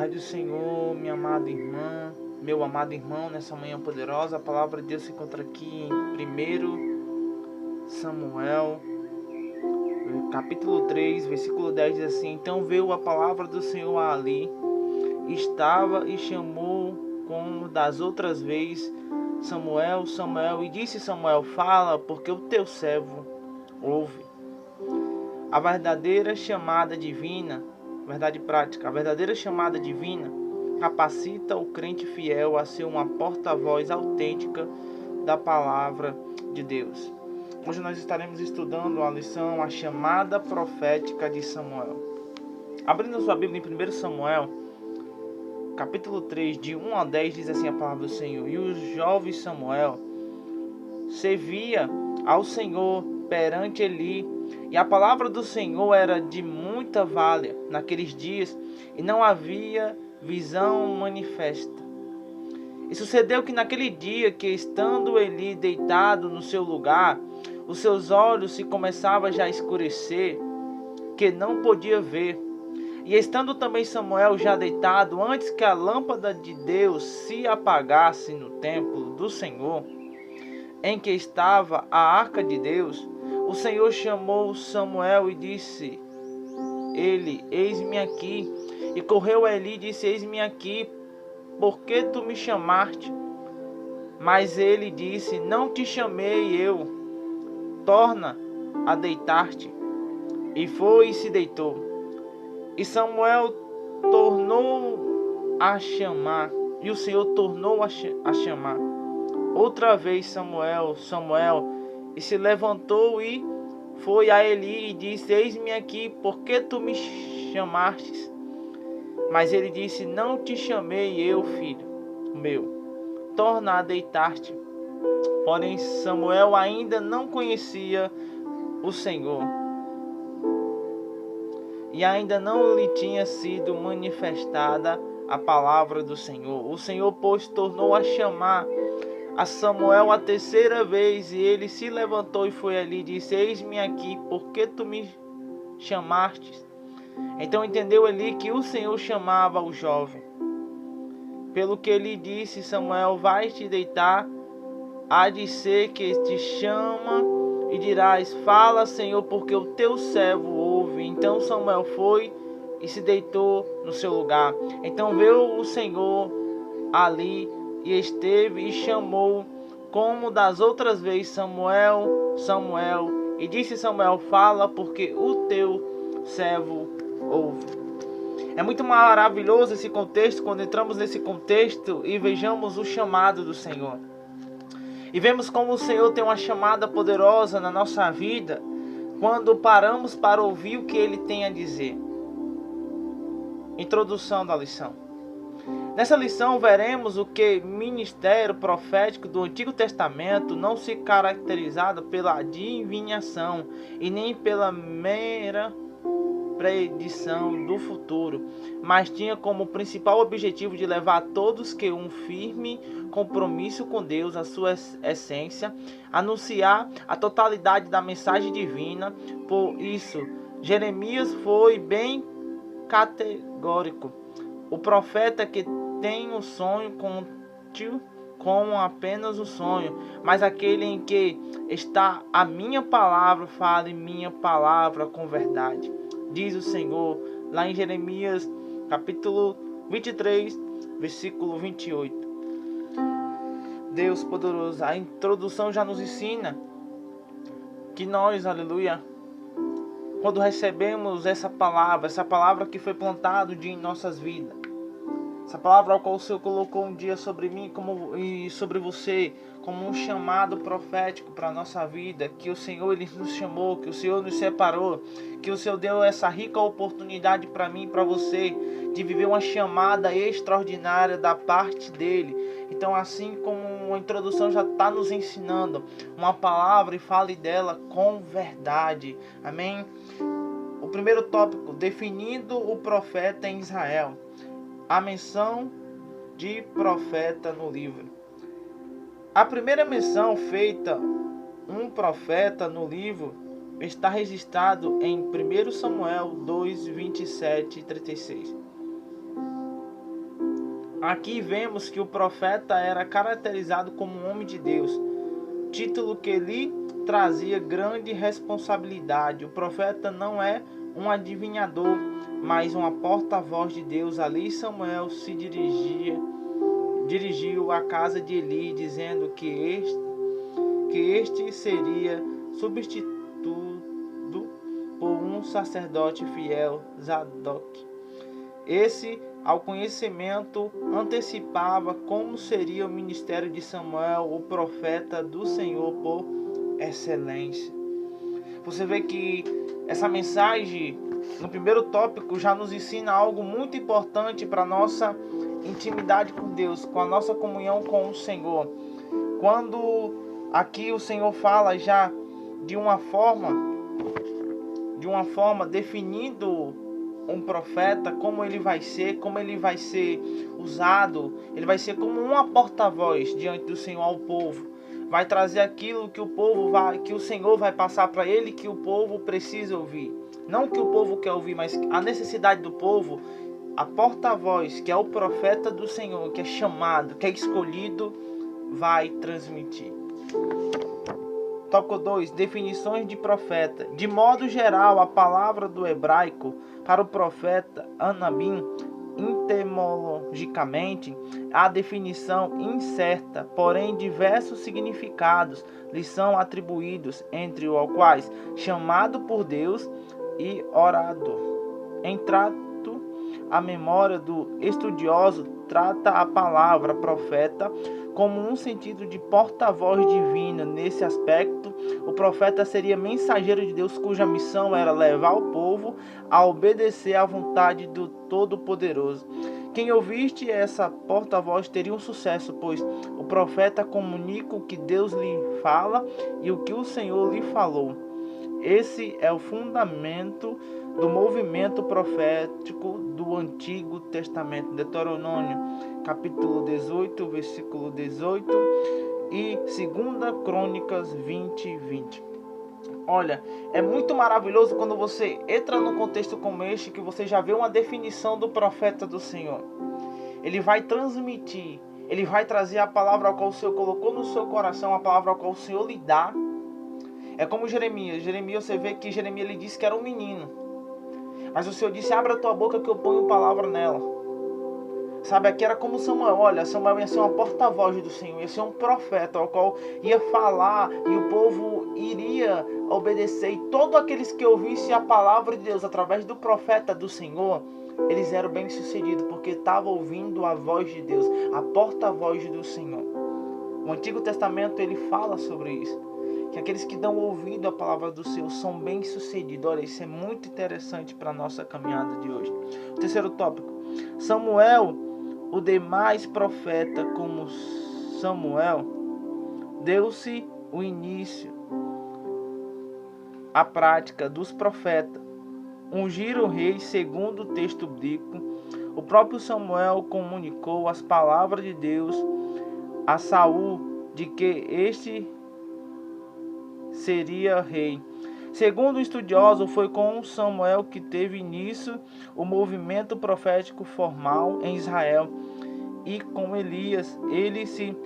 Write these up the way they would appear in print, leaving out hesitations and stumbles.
Paz do Senhor, minha amada irmã, meu amado irmão, nessa manhã poderosa, a palavra de Deus se encontra aqui em 1 Samuel, capítulo 3, versículo 10, diz assim: Então veio a palavra do Senhor a Ali, estava e chamou como das outras vezes, Samuel, Samuel, e disse Samuel: Fala, porque o teu servo ouve. A verdadeira chamada divina, verdade prática, a verdadeira chamada divina capacita o crente fiel a ser uma porta-voz autêntica da palavra de Deus. Hoje nós estaremos estudando a lição, a chamada profética de Samuel. Abrindo sua Bíblia em 1 Samuel, capítulo 3, de 1 a 10, diz assim a palavra do Senhor: E o jovem Samuel servia ao Senhor perante Eli, e a palavra do Senhor era de muita valia naqueles dias, e não havia visão manifesta. E sucedeu que naquele dia, que estando Eli deitado no seu lugar, os seus olhos se começavam já a escurecer, que não podia ver. E estando também Samuel já deitado, antes que a lâmpada de Deus se apagasse no templo do Senhor, em que estava a arca de Deus, o Senhor chamou Samuel e disse ele: Eis-me aqui. E correu a Eli e disse: Eis-me aqui, por que tu me chamaste? Mas ele disse: Não te chamei eu, torna a deitar-te. E foi e se deitou. E Samuel tornou a chamar, e o Senhor tornou a chamar outra vez: Samuel, Samuel. E se levantou e foi a Eli e disse: Eis-me aqui, por que tu me chamastes? Mas ele disse: Não te chamei eu, filho meu, torna a deitar-te. Porém Samuel ainda não conhecia o Senhor, e ainda não lhe tinha sido manifestada a palavra do Senhor. O Senhor, pois, tornou a chamar a Samuel a terceira vez, e ele se levantou e foi ali e disse: Eis-me aqui, por que tu me chamastes? Então entendeu Eli que o Senhor chamava o jovem. Pelo que ele disse: Samuel, vai te deitar, há de ser que te chama, e dirás: Fala, Senhor, porque o teu servo ouve. Então Samuel foi e se deitou no seu lugar. Então veio o Senhor ali e esteve e chamou como das outras vezes: Samuel, Samuel. E disse Samuel: Fala, porque o teu servo ouve. É muito maravilhoso esse contexto, quando entramos nesse contexto e vejamos o chamado do Senhor. E vemos como o Senhor tem uma chamada poderosa na nossa vida, quando paramos para ouvir o que Ele tem a dizer. Introdução da lição. Nessa lição veremos o que ministério profético do Antigo Testamento não se caracterizava pela adivinhação e nem pela mera predição do futuro, mas tinha como principal objetivo de levar a todos que um firme compromisso com Deus, a sua essência, anunciar a totalidade da mensagem divina. Por isso, Jeremias foi bem categórico: o profeta que tem um sonho conte com apenas o sonho, mas aquele em que está a minha palavra, fale minha palavra com verdade, diz o Senhor, lá em Jeremias capítulo 23, versículo 28. Deus poderoso, a introdução já nos ensina que nós, aleluia, quando recebemos essa palavra que foi plantada um dia em nossas vidas, essa palavra ao qual o Senhor colocou um dia sobre mim e sobre você, como um chamado profético para a nossa vida, que o Senhor Ele nos chamou, que o Senhor nos separou, que o Senhor deu essa rica oportunidade para mim e para você, de viver uma chamada extraordinária da parte dEle. Então, assim como a introdução já está nos ensinando, uma palavra, e fale dela com verdade. Amém? O primeiro tópico: definindo o profeta em Israel. A menção de profeta no livro. A primeira menção feita um profeta no livro está registrado em 1 Samuel 2, 27 e 36. Aqui vemos que o profeta era caracterizado como um homem de Deus, título que lhe trazia grande responsabilidade. O profeta não é um adivinhador, mas uma porta-voz de Deus. Ali Samuel se dirigiu à casa de Eli, dizendo que este seria substituído por um sacerdote fiel, Zadok. Esse, ao conhecimento, antecipava como seria o ministério de Samuel, o profeta do Senhor por excelência. Você vê que essa mensagem, no primeiro tópico, já nos ensina algo muito importante para a nossa intimidade com Deus, com a nossa comunhão com o Senhor. Quando aqui o Senhor fala já de uma forma definindo um profeta, como ele vai ser usado. Ele vai ser como uma porta-voz diante do Senhor ao povo. Vai trazer aquilo que o Senhor vai passar para ele, que o povo precisa ouvir. Não que o povo quer ouvir, mas a necessidade do povo. A porta-voz, que é o profeta do Senhor, que é chamado, que é escolhido, vai transmitir. Tópico 2. Definições de profeta. De modo geral, a palavra do hebraico para o profeta Anabim, etimologicamente, a definição incerta, porém diversos significados lhe são atribuídos, entre os quais chamado por Deus e orador. Em trato, a memória do estudioso trata a palavra profeta como um sentido de porta-voz divina. Nesse aspecto, o profeta seria mensageiro de Deus, cuja missão era levar o povo a obedecer à vontade do Todo-Poderoso. Quem ouvisse essa porta-voz teria um sucesso, pois o profeta comunica o que Deus lhe fala e o que o Senhor lhe falou. Esse é o fundamento do movimento profético do Antigo Testamento. Deuteronômio, capítulo 18, versículo 18 e 2 Crônicas 20. Olha, é muito maravilhoso quando você entra num contexto como este, que você já vê uma definição do profeta do Senhor. Ele vai transmitir, ele vai trazer a palavra a qual o Senhor colocou no seu coração, a palavra a qual o Senhor lhe dá. É como Jeremias. Você vê que Jeremias ele disse que era um menino. Mas o Senhor disse: abra a tua boca que eu ponho palavra nela. Sabe, aqui era como Samuel. Olha, Samuel ia ser uma porta-voz do Senhor, ia ser um profeta ao qual ia falar e o povo iria obedecer. E todos aqueles que ouvissem a palavra de Deus através do profeta do Senhor, eles eram bem-sucedidos, porque estavam ouvindo a voz de Deus, a porta-voz do Senhor. O Antigo Testamento ele fala sobre isso, que aqueles que dão ouvido à palavra do Senhor são bem-sucedidos. Olha, isso é muito interessante para a nossa caminhada de hoje. O terceiro tópico. Samuel, o demais profeta como Samuel, deu-se o início à prática dos profetas. Ungiram o rei segundo o texto bíblico. O próprio Samuel comunicou as palavras de Deus a Saul de que este seria rei. Segundo o estudioso, foi com Samuel que teve início o movimento profético formal em Israel, e com Elias ele se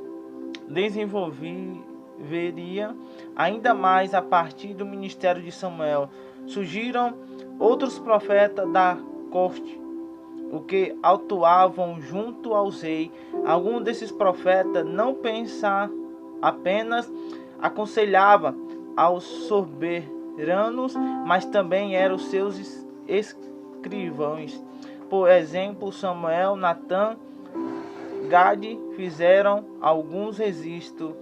desenvolveria ainda mais a partir do ministério de Samuel. Surgiram outros profetas da corte, o que atuavam junto aos reis. Alguns desses profetas não pensavam, apenas aconselhava aos soberanos, mas também eram seus escrivãos. Por exemplo, Samuel, Natã, Gade fizeram alguns registros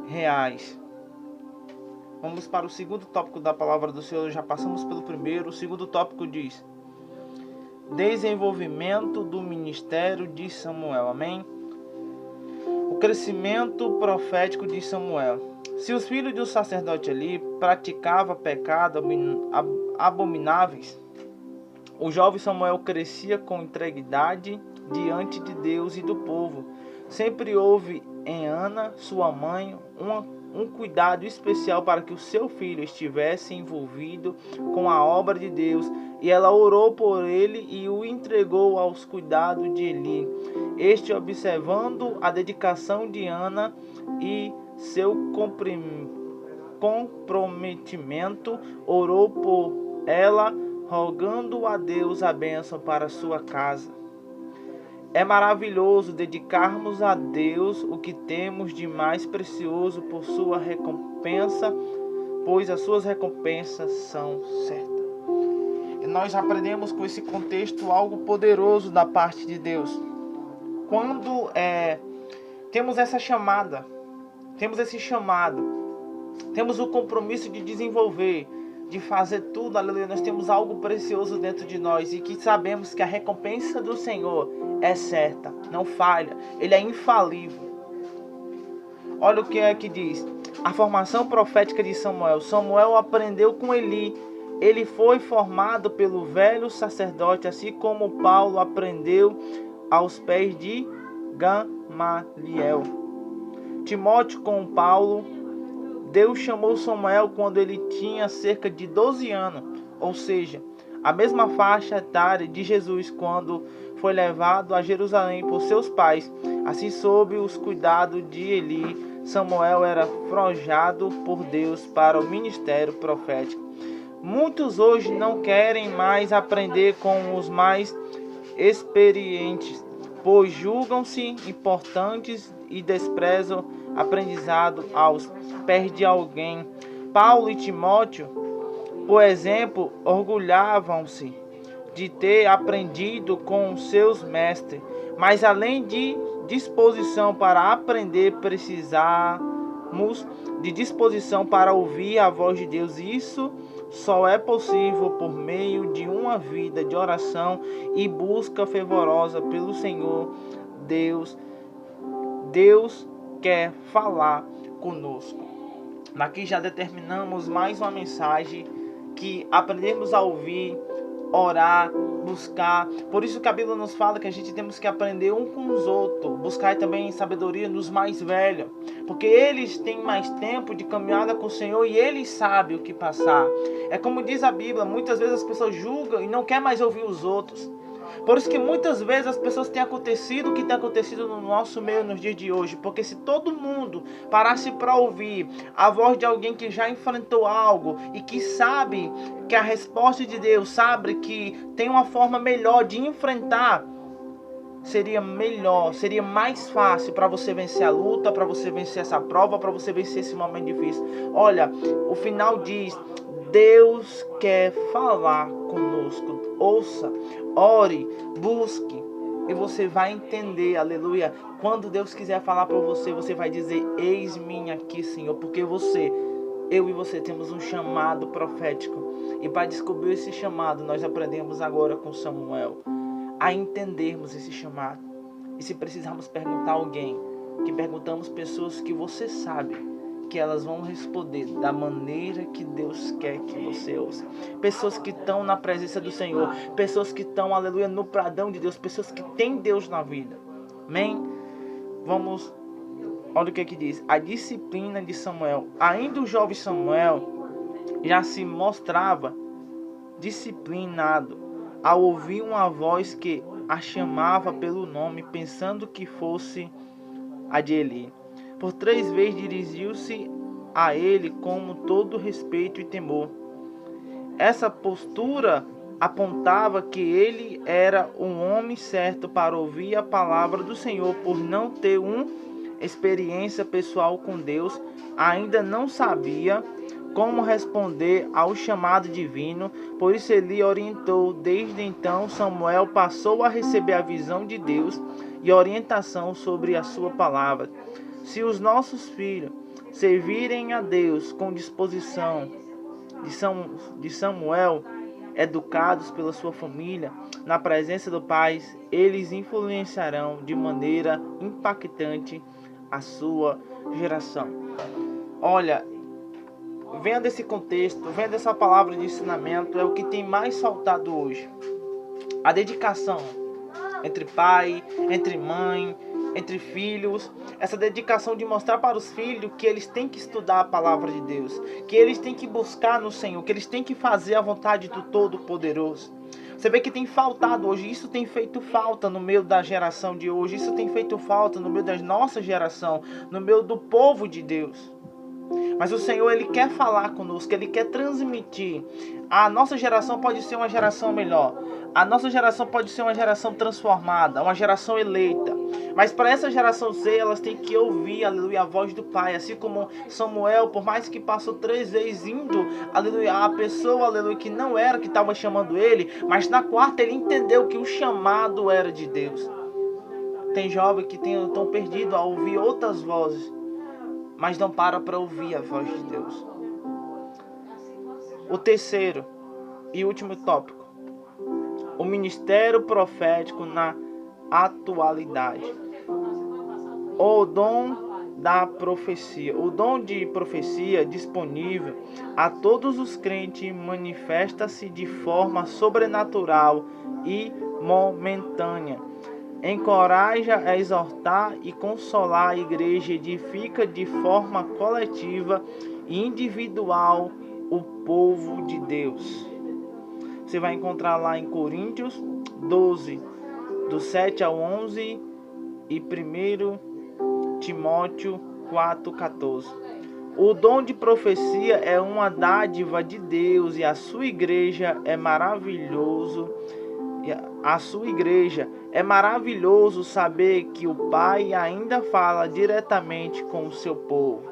reais. Vamos para o segundo tópico da palavra do Senhor. Já passamos pelo primeiro. O segundo tópico diz: desenvolvimento do ministério de Samuel. Amém? O crescimento profético de Samuel. Se os filhos do sacerdote Eli praticavam pecados abomináveis, o jovem Samuel crescia com integridade diante de Deus e do povo. Sempre houve em Ana, sua mãe, um cuidado especial para que o seu filho estivesse envolvido com a obra de Deus, e ela orou por ele e o entregou aos cuidados de Eli. Este, observando a dedicação de Ana e seu comprometimento, orou por ela, rogando a Deus a bênção para sua casa. É maravilhoso dedicarmos a Deus o que temos de mais precioso por sua recompensa, pois as suas recompensas são certas. E nós aprendemos com esse contexto algo poderoso da parte de Deus. Quando temos essa chamada, temos esse chamado, temos o compromisso de desenvolver, de fazer tudo, aleluia, nós temos algo precioso dentro de nós e que sabemos que a recompensa do Senhor é certa, não falha, Ele é infalível. Olha o que é que diz, a formação profética de Samuel. Samuel aprendeu com Eli, ele foi formado pelo velho sacerdote, assim como Paulo aprendeu aos pés de Gamaliel. Timóteo com Paulo. Deus chamou Samuel quando ele tinha cerca de 12 anos, ou seja, a mesma faixa etária de Jesus quando foi levado a Jerusalém por seus pais. Assim, sob os cuidados de Eli, Samuel era forjado por Deus para o ministério profético. Muitos hoje não querem mais aprender com os mais experientes, pois julgam-se importantes e desprezam aprendizado aos pés de alguém. Paulo e Timóteo, por exemplo, orgulhavam-se de ter aprendido com seus mestres, mas além de disposição para aprender, precisamos de disposição para ouvir a voz de Deus. Isso só é possível por meio de uma vida de oração e busca fervorosa pelo Senhor Deus. Deus quer falar conosco. Aqui já determinamos mais uma mensagem que aprendemos a ouvir, orar, buscar. Por isso que a Bíblia nos fala que a gente temos que aprender um com os outros, buscar também sabedoria nos mais velhos, porque eles têm mais tempo de caminhada com o Senhor e eles sabem o que passar. É como diz a Bíblia, muitas vezes as pessoas julgam e não querem mais ouvir os outros. Por isso que muitas vezes as pessoas têm acontecido o que tem acontecido no nosso meio nos dias de hoje. Porque se todo mundo parasse para ouvir a voz de alguém que já enfrentou algo e que sabe que a resposta de Deus, sabe que tem uma forma melhor de enfrentar, seria melhor, seria mais fácil para você vencer a luta, para você vencer essa prova, para você vencer esse momento difícil. Olha, o final diz: Deus quer falar conosco. Ouça, ore, busque e você vai entender, aleluia. Quando Deus quiser falar para você, você vai dizer: eis-me aqui, Senhor, porque eu e você temos um chamado profético. E para descobrir esse chamado, nós aprendemos agora com Samuel a entendermos esse chamado. E se precisarmos perguntar a alguém, que perguntamos pessoas que você sabe que elas vão responder da maneira que Deus quer que você ouça. Pessoas que estão na presença do Senhor, pessoas que estão, aleluia, no pradão de Deus, pessoas que têm Deus na vida. Amém? Vamos, olha o que diz. A disciplina de Samuel. Ainda o jovem Samuel já se mostrava disciplinado ao ouvir uma voz que a chamava pelo nome, pensando que fosse a de Eli. Por 3 vezes dirigiu-se a ele com todo respeito e temor. Essa postura apontava que ele era um homem certo para ouvir a palavra do Senhor, por não ter uma experiência pessoal com Deus, ainda não sabia como responder ao chamado divino, por isso ele orientou. Desde então, Samuel passou a receber a visão de Deus e orientação sobre a sua palavra. Se os nossos filhos servirem a Deus com disposição de Samuel, educados pela sua família, na presença do Pai, eles influenciarão de maneira impactante a sua geração. Olha, vendo esse contexto, vendo essa palavra de ensinamento, é o que tem mais faltado hoje. A dedicação entre pai, entre mãe, entre filhos, essa dedicação de mostrar para os filhos que eles têm que estudar a palavra de Deus, que eles têm que buscar no Senhor, que eles têm que fazer a vontade do Todo-Poderoso. Você vê que tem faltado hoje, isso tem feito falta no meio da geração de hoje, isso tem feito falta no meio da nossa geração, no meio do povo de Deus. Mas o Senhor, Ele quer falar conosco, Ele quer transmitir. A nossa geração pode ser uma geração melhor. A nossa geração pode ser uma geração transformada, uma geração eleita. Mas para essa geração ser, elas têm que ouvir, aleluia, a voz do Pai. Assim como Samuel, por mais que passou 3 vezes indo, aleluia, a pessoa, aleluia, que não era que estava chamando ele, mas na quarta ele entendeu que o chamado era de Deus. Tem jovens que estão perdidos a ouvir outras vozes, mas não para ouvir a voz de Deus. O terceiro e último tópico: o ministério profético na atualidade. O dom da profecia. O dom de profecia disponível a todos os crentes manifesta-se de forma sobrenatural e momentânea. Encoraja a exortar e consolar a igreja, edifica de forma coletiva e individual o povo de Deus. Você vai encontrar lá em Coríntios 12, do 7 ao 11 e 1 Timóteo 4,14. O dom de profecia é uma dádiva de Deus e a sua igreja é maravilhoso. A sua igreja é maravilhoso saber que o Pai ainda fala diretamente com o seu povo,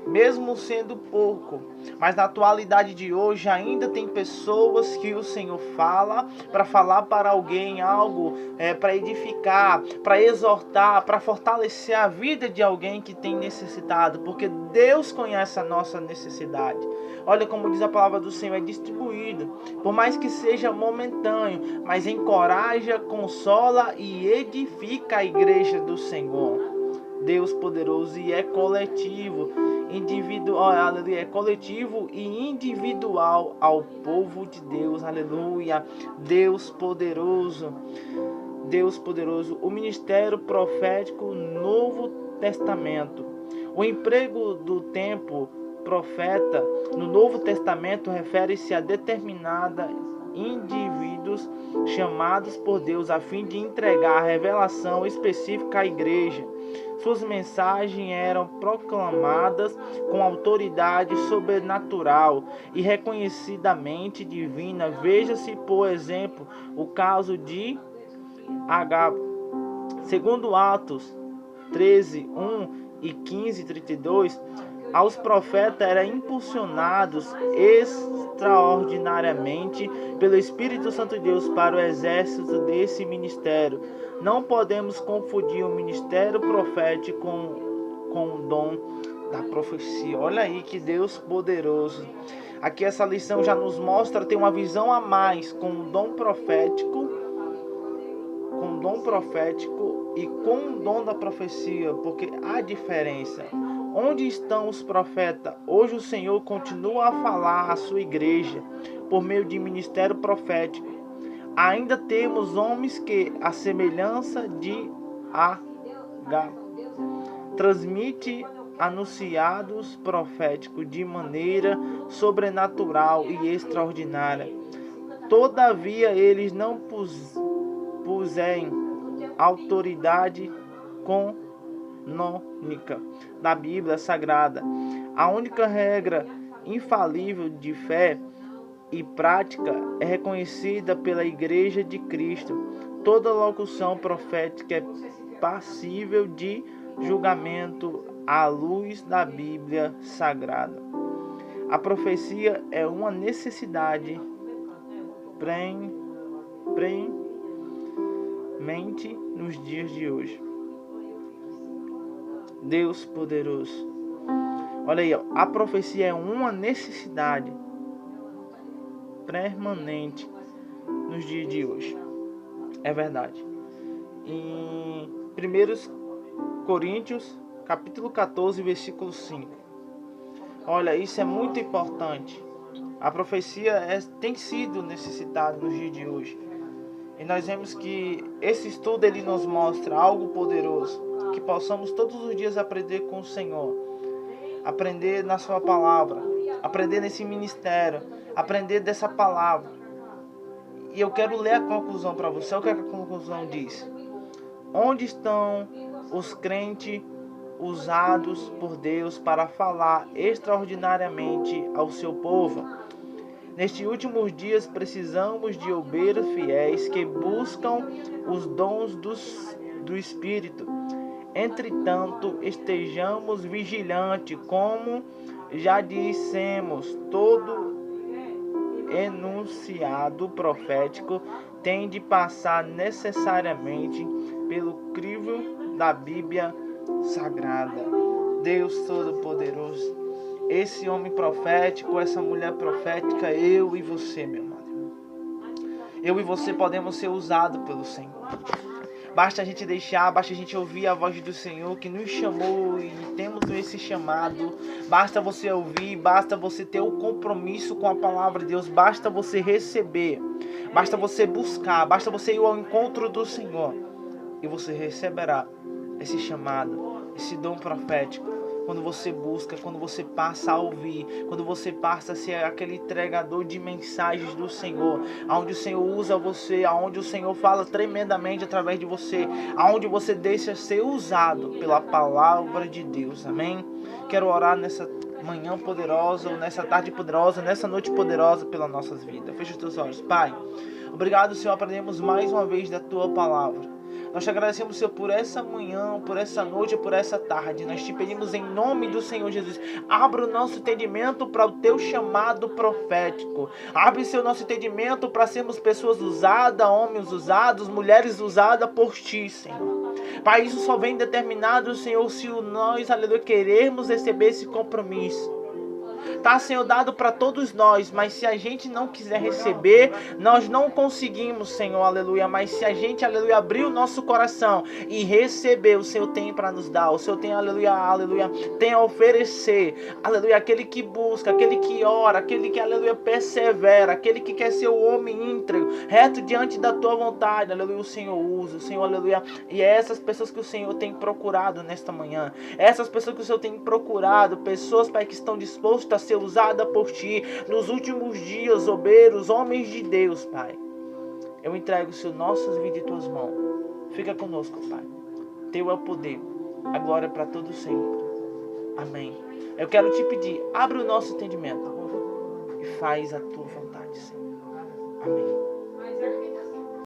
mesmo sendo pouco. Mas na atualidade de hoje ainda tem pessoas que o Senhor fala para falar para alguém algo, para edificar, para exortar, para fortalecer a vida de alguém que tem necessitado, porque Deus conhece a nossa necessidade. Olha como diz a palavra do Senhor, é distribuído, por mais que seja momentâneo, mas encoraja, consola e edifica a igreja do Senhor. Deus poderoso, e é coletivo, individual, aleluia, é coletivo e individual ao povo de Deus, aleluia. Deus poderoso, Deus poderoso. O ministério profético no Novo Testamento. O emprego do tempo profeta no Novo Testamento refere-se a determinada indivíduos chamados por Deus a fim de entregar a revelação específica à igreja. Suas mensagens eram proclamadas com autoridade sobrenatural e reconhecidamente divina. Veja-se, por exemplo, o caso de Agabo. Segundo Atos 13, 1 e 15, 32, aos profetas eram impulsionados extraordinariamente pelo Espírito Santo de Deus para o exército desse ministério. Não podemos confundir o ministério profético com o dom da profecia. Olha aí que Deus poderoso. Aqui essa lição já nos mostra ter uma visão a mais com o dom profético, e com o dom da profecia, porque há diferença. Onde estão os profetas? Hoje o Senhor continua a falar à sua igreja por meio de ministério profético. Ainda temos homens que, a semelhança de Agabo, transmite anunciados proféticos de maneira sobrenatural e extraordinária. Todavia eles não possuem autoridade canônica da Bíblia Sagrada. A única regra infalível de fé e prática é reconhecida pela Igreja de Cristo. Toda locução profética é passível de julgamento à luz da Bíblia Sagrada. A profecia é uma necessidade premente nos dias de hoje. Deus poderoso. Olha aí, ó, a profecia é uma necessidade permanente nos dias de hoje. É verdade. Em 1 Coríntios, capítulo 14, versículo 5. Olha, isso é muito importante. A profecia tem sido necessitada nos dias de hoje. E nós vemos que esse estudo ele nos mostra algo poderoso, que possamos todos os dias aprender com o Senhor, aprender na sua palavra, aprender nesse ministério, aprender dessa palavra. E eu quero ler a conclusão para você. O que a conclusão diz? Onde estão os crentes usados por Deus para falar extraordinariamente ao seu povo? Nestes últimos dias precisamos de obreiros fiéis que buscam os dons do Espírito. Entretanto, estejamos vigilantes, como já dissemos, todo enunciado profético tem de passar necessariamente pelo crivo da Bíblia Sagrada. Deus Todo-Poderoso, esse homem profético, essa mulher profética, eu e você, meu amado, eu e você podemos ser usados pelo Senhor. Basta a gente deixar, basta a gente ouvir a voz do Senhor que nos chamou e temos esse chamado. Basta você ouvir, basta você ter o compromisso com a palavra de Deus, basta você receber, basta você buscar, basta você ir ao encontro do Senhor e você receberá esse chamado, esse dom profético. Quando você busca, quando você passa a ouvir, quando você passa a ser aquele entregador de mensagens do Senhor, aonde o Senhor usa você, aonde o Senhor fala tremendamente através de você, aonde você deixa ser usado pela palavra de Deus, amém? Quero orar nessa manhã poderosa, ou nessa tarde poderosa, nessa noite poderosa pelas nossas vidas. Feche os teus olhos. Pai, obrigado, Senhor, aprendemos mais uma vez da Tua palavra. Nós te agradecemos, Senhor, por essa manhã, por essa noite, por essa tarde. Nós te pedimos em nome do Senhor Jesus. Abra o nosso entendimento para o teu chamado profético. Abre, Senhor, nosso entendimento para sermos pessoas usadas, homens usados, mulheres usadas por ti, Senhor. Pai, isso só vem determinado, Senhor, se nós, aleluia, queremos receber esse compromisso. Tá, Senhor, dado para todos nós, mas se a gente não quiser receber, nós não conseguimos, Senhor, aleluia. Mas se a gente, aleluia, abrir o nosso coração e receber, o Senhor tem para nos dar, o Senhor tem, aleluia, aleluia, tem a oferecer, aleluia, aquele que busca, aquele que ora, aquele que, aleluia, persevera, aquele que quer ser o homem íntegro, reto diante da tua vontade, aleluia, o Senhor usa, o Senhor, aleluia, e é essas pessoas que o Senhor tem procurado nesta manhã, essas pessoas que o Senhor tem procurado, pessoas, Pai, que estão dispostas a ser usada por ti nos últimos dias, obreiros, homens de Deus, Pai. Eu entrego, Senhor, nossos vidas em tuas mãos. Fica conosco, Pai. Teu é o poder, a glória para todo sempre. Amém. Eu quero te pedir, abre o nosso entendimento e faz a tua vontade, Senhor. Amém.